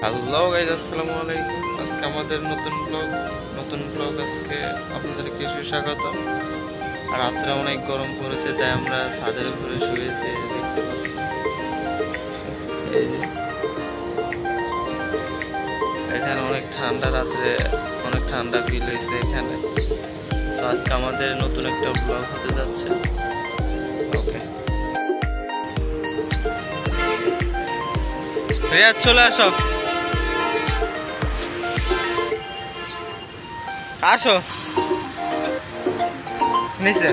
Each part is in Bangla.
হ্যালো গাইজ, আসসালামু আলাইকুম। আজকে আমাদের নতুন ব্লগ আজকে আপনাদেরকে সুস্বাগত। আর রাত্রে অনেক গরম পড়েছে, তাই আমরা ছাদের উপরে শুয়েছি। দেখতে পাচ্ছি এই যে এখানে অনেক ঠান্ডা, রাত্রে অনেক ঠান্ডা ফিল হয়েছে এখানে। তো আজকে আমাদের নতুন একটা ব্লগ হতে যাচ্ছে। ওকে রিয়াজ, চলে আসো আসো নিচে।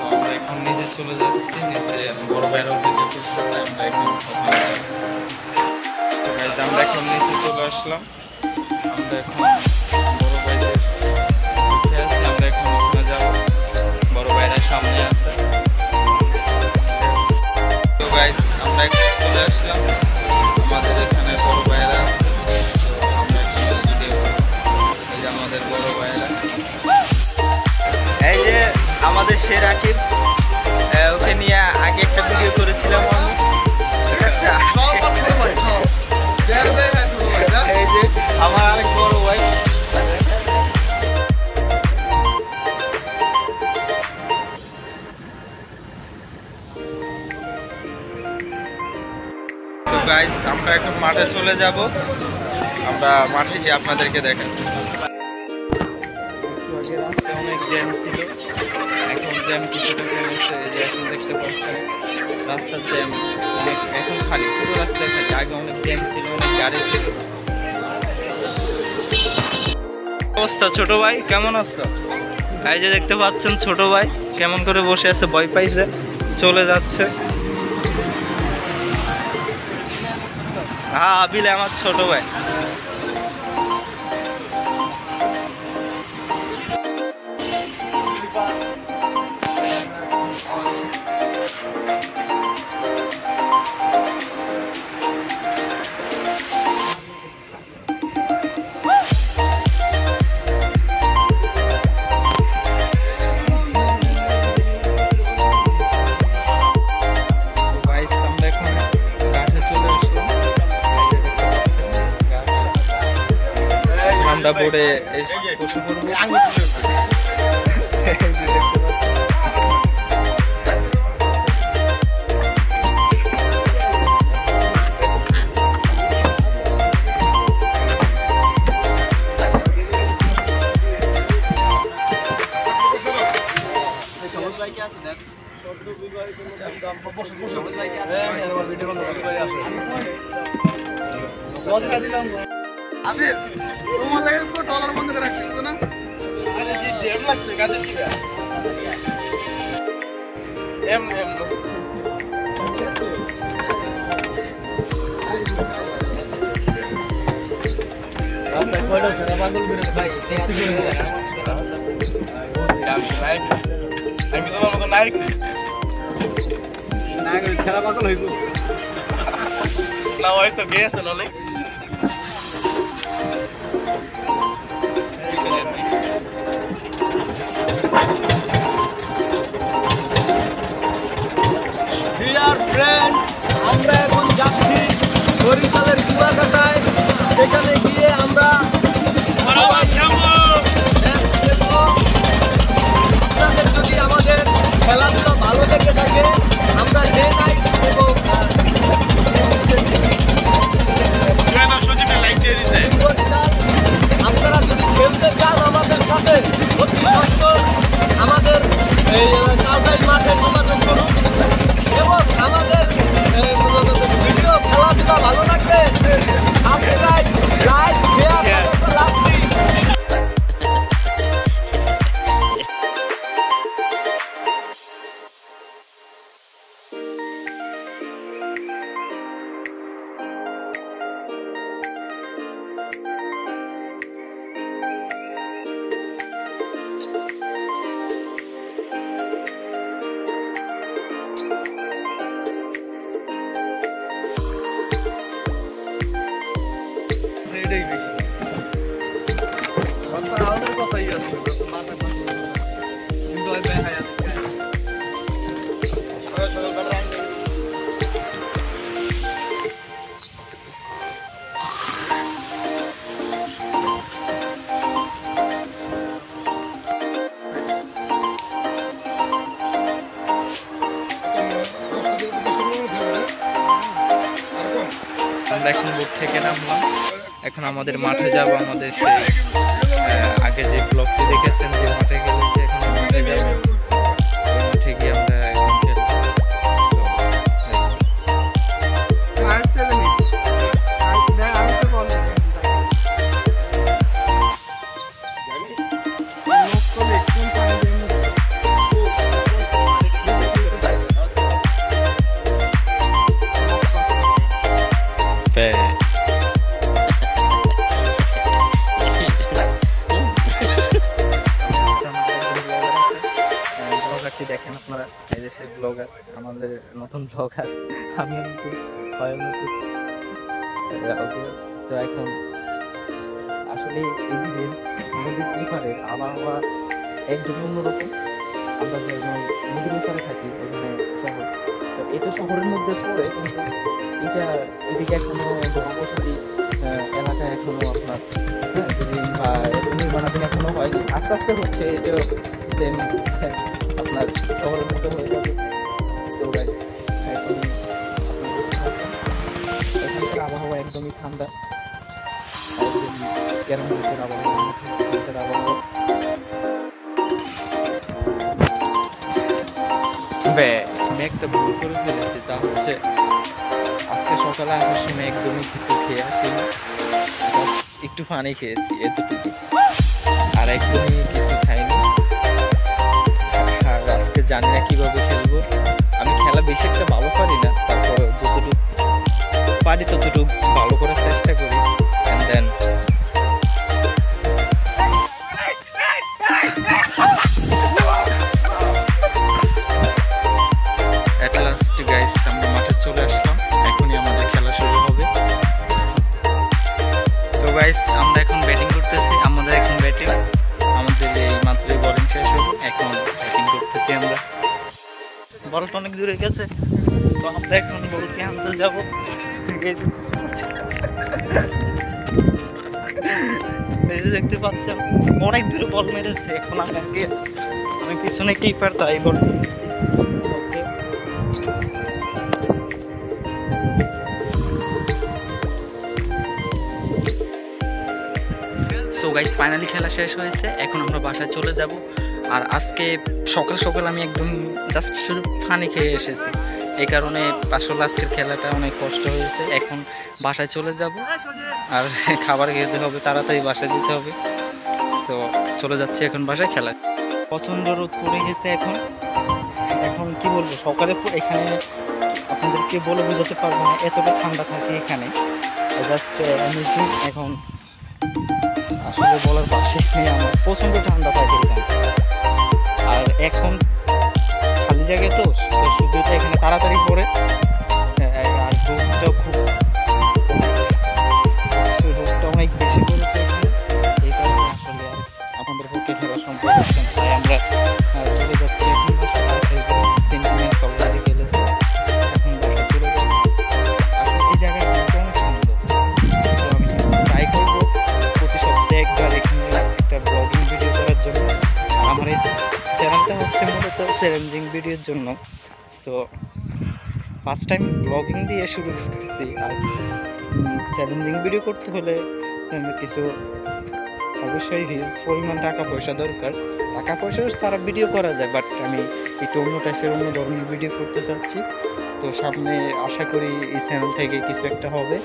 আমরা এখন নিচে চলে যাচ্ছি। নিচে বড় ভাইরা অপেক্ষা করতেছে। আমরা এখন নিচে চলে আসলাম। আমরা এখন বড় ভাইদের উঠে আছি। আমরা এখন ওখানে যাবো। বড় ভাইরা সামনে আছে। তো গাইস, আমরা এখন চলে আসলাম। আমাদের এখানে বড় ভাইরা আছে। তো আমরা এখন ভিডিও, এই যে আমাদের বড় ভাইরা, এই যে আমাদের সে রাকিব, ওকে নিয়ে আগে একটা ভিডিও করেছিলাম আমি, ঠিক আছে? এই যে আমার আরেক বড় ভাই। তো গাইস, আমরা এখন মাঠে চলে যাব। আমরা মাঠে গিয়ে আপনাদেরকে দেখাচ্ছি। অনেক জ্যাম ছিল, এখন জ্যাম কিছুটা কমেছে। এই যে এখন দেখতে পাচ্ছেন রাস্তার জ্যাম অনেক, এখন খালি, পুরো রাস্তায় খালি। আগে অনেক জ্যাম ছিল, অনেক গাড়ি ছিল। অবস্থা ছোট ভাই, কেমন আছো? এই যে দেখতে পাচ্ছেন ছোট ভাই কেমন করে বসে আছে, ভয় পাইছে, চলে যাচ্ছে। হ্যাঁ, আবিলে আমার ছোট ভাই। আমরা বোর্ডে বসে পড়বো। আবির, তোমার লাগে তো ডলার বন্ধ করে রাখছি না? আরে জি জ্যাম লাগছে কাজের থেকে। এম রাস্তা কোডা সারা পাগল করে ভাই। আমি তোমার মতো নাইক না করে সারা পাগল হইব না, হয়তো গেছে নলে। আমরা এখন যাচ্ছি বরিশালের কুয়াকাটায়। সেখানে গিয়ে আমরা আপনাদের যদি আমাদের খেলাধুলা ভালো লেগে থাকে, আমরা ডে নাইট এবং আপনারা যদি খেলতে চান আমাদের সাথে, অতি সত্তর আমাদের এই কাউটাইল মাঠে যোগাযোগ করুন। এবং আমাদের ভিডিও খেলাধুলা ভালো লাগলে সাবস্ক্রাইব, লাইক, শেয়ার লাভ দিন। এটাই বেশি আমাদের কথাই আছে, কিন্তু আমরা এখন বোট থেকে নামলাম, এখন আমাদের মাঠে যাব। আমাদের সেই আগে যে ব্লগটি দেখেছেন যে মাঠে খেলেছি, এখন মাঠে যাব। মাঠে গিয়ে আমরা এখন খেলবো। দেখেন আপনারা, এই যে সেই ব্লগার, আমাদের নতুন ব্লগার। আমি তো এখন আসলে এইদিকে নদীর পারে আবহাওয়া একদম অন্যরকম। আমরা নদীর উপরে থাকি, ওখানে শহর, তো এটা শহরের মধ্যে পড়ে, কিন্তু এটা এদিকে এখনো জনবসতি এলাকা এখনো আপনার নির্মাণাধীন এখনো হয়নি, আস্তে আস্তে হচ্ছে। এটাও সেম আপনার শহরের মধ্যে হয়ে যাবে। তো এখন এখানকার আবহাওয়া একদমই ঠান্ডা, কেরম দেশের আবহাওয়া, দেশের আবহাওয়া মেঘটা ভুল করে ফেলেছি। তা হচ্ছে আজকে সকালে আসার সময় একদমই কিছু খেয়ে আসিনি, একটু পানি খেয়েছি এতটুকু, আর একদমই কিছু খাইনি। আর আজকে জানি না কিভাবে খেলবো। আমি খেলা বেশি একটা ভালো পারি না, তারপর যতটুকু পারি ততটুকু ভালো করার চেষ্টা করি। And then at last guys আমরা মাঠে চলে আসলাম, এখনই আমাদের খেলা শুরু হবে। তো গাইস আমরা এখন ব্যাটিং করতেছি, আমাদের এখন ব্যাটিং, আমাদের এই মাত্রই বোলিং শেষ হলো, এখন ব্যাটিং করতেছি আমরা। বলটা অনেক দূরে গেছে, সো আমরা এখন বলকে আনতে যাবো। দেখতে পাচ্ছেন অনেক দূরে বল মেরেছে, এখন আমি পিছনে কিপার, তাই বল মেরেছি। সো গাইস ফাইনালি খেলা শেষ হয়েছে, এখন আমরা বাসায় চলে যাব। আর আজকে সকাল সকাল আমি একদম জাস্ট শুধু পানি খেয়ে এসেছি, এই কারণে আসলে আজকের খেলাটা অনেক কষ্ট হয়েছে। এখন বাসায় চলে যাব, আর খাবার খেতে হবে, তাড়াতাড়ি বাসায় যেতে হবে। সো চলে যাচ্ছি এখন বাসায়। খেলা প্রচণ্ড রোদ পড়ে গেছে এখন, এখন কি বলবো, সকালে এখানে আপনাদেরকে বলে বোঝাতে পারবো না, এতটা ঠান্ডা থাকে এখানে, জাস্ট অ্যামেজিং। এখন আসলে বলার পাশে নেই, আমার প্রচণ্ড ঠান্ডা থাকে এখানে। আর এখন খালি জায়গায় তো সূর্যটা এখানে তাড়াতাড়ি পড়ে, আর রোদটা অনেক বেশি পড়েছে এখানে, এই কারণে আসলে আর আমাদের পক্ষে খেলা সম্ভব হচ্ছে না। তাই আমরা চলে যাচ্ছি এখন বাসায়। 3 মিনিট অলরেডি খেলেছে, এখন বাসায় চলে যাবো। আসলে এই জায়গায় অনেক সুন্দর, তো আমি ট্রাই করবো প্রতি সপ্তাহে একবার এখানে একটা ব্লগিং ভিডিও করার জন্য। আর আমার এই চ্যানেলটা হচ্ছে মূলত চ্যালেঞ্জিং ভিডিওর জন্য। সো ফার্স্ট টাইম ব্লগিং দিয়ে শুরু করতেছি, আর চ্যালেঞ্জিং ভিডিও করতে হলে কিছু অবশ্যই হিউজ পরিমাণ টাকা পয়সা দরকার। টাকা পয়সা ছাড়া ভিডিও করা যায়, বাট আমি একটু অন্য টাইপের অন্য ধরনের ভিডিও করতে চাচ্ছি। তো সামনে আশা করি এই চ্যানেল থেকে কিছু একটা হবে।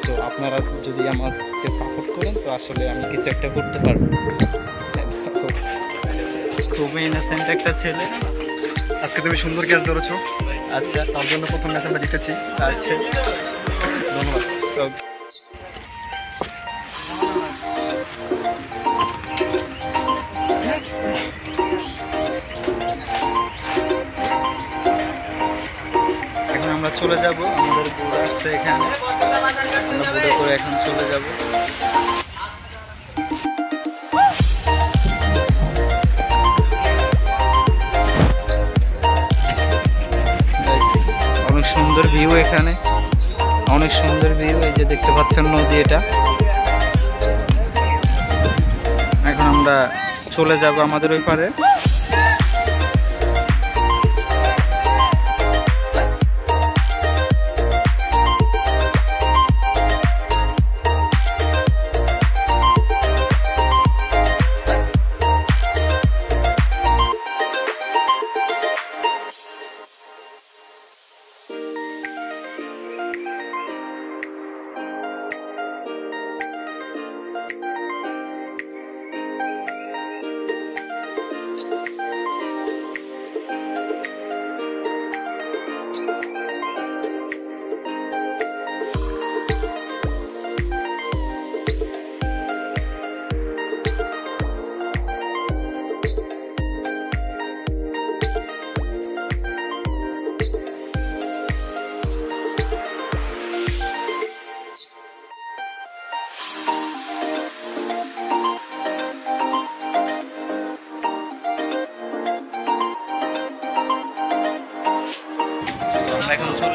তো আপনারা যদি আমাকে সাপোর্ট করেন, তো আসলে আমি কিছু একটা করতে পারবো। খুবই ইনোসেন্ট একটা ছেলে। আজকে তুমি সুন্দর ক্যাচ ধরেছো, আচ্ছা, তার জন্য প্রথম ম্যাচ আমরা জিতেছি। আচ্ছা, ধন্যবাদ। এখন আমরা চলে যাব, আমাদের বোট আসছে এখানে, আমরা বোটে করে এখন চলে যাব। অনেক সুন্দর ভিউ এখানে, অনেক সুন্দর ভিউ, এই যে দেখতে পাচ্ছেন নদী, এটা। এখন আমরা চলে যাব আমাদের ওই পারে।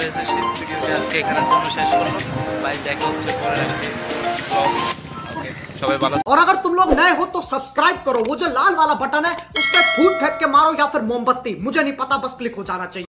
হয়েছে সেই ভিডিওটি আজকে এখানের জন্য শেষ করলাম। ভাই দেখা হচ্ছে পরের একটি ব্লগ। ওকে, সবাই ভালো। और अगर तुम लोग नए हो तो सब्सक्राइब करो, वो जो लाल वाला बटन है उस पर फूट फेंक के मारो या फिर मोमबत्ती, मुझे नहीं पता, बस क्लिक हो जाना चाहिए।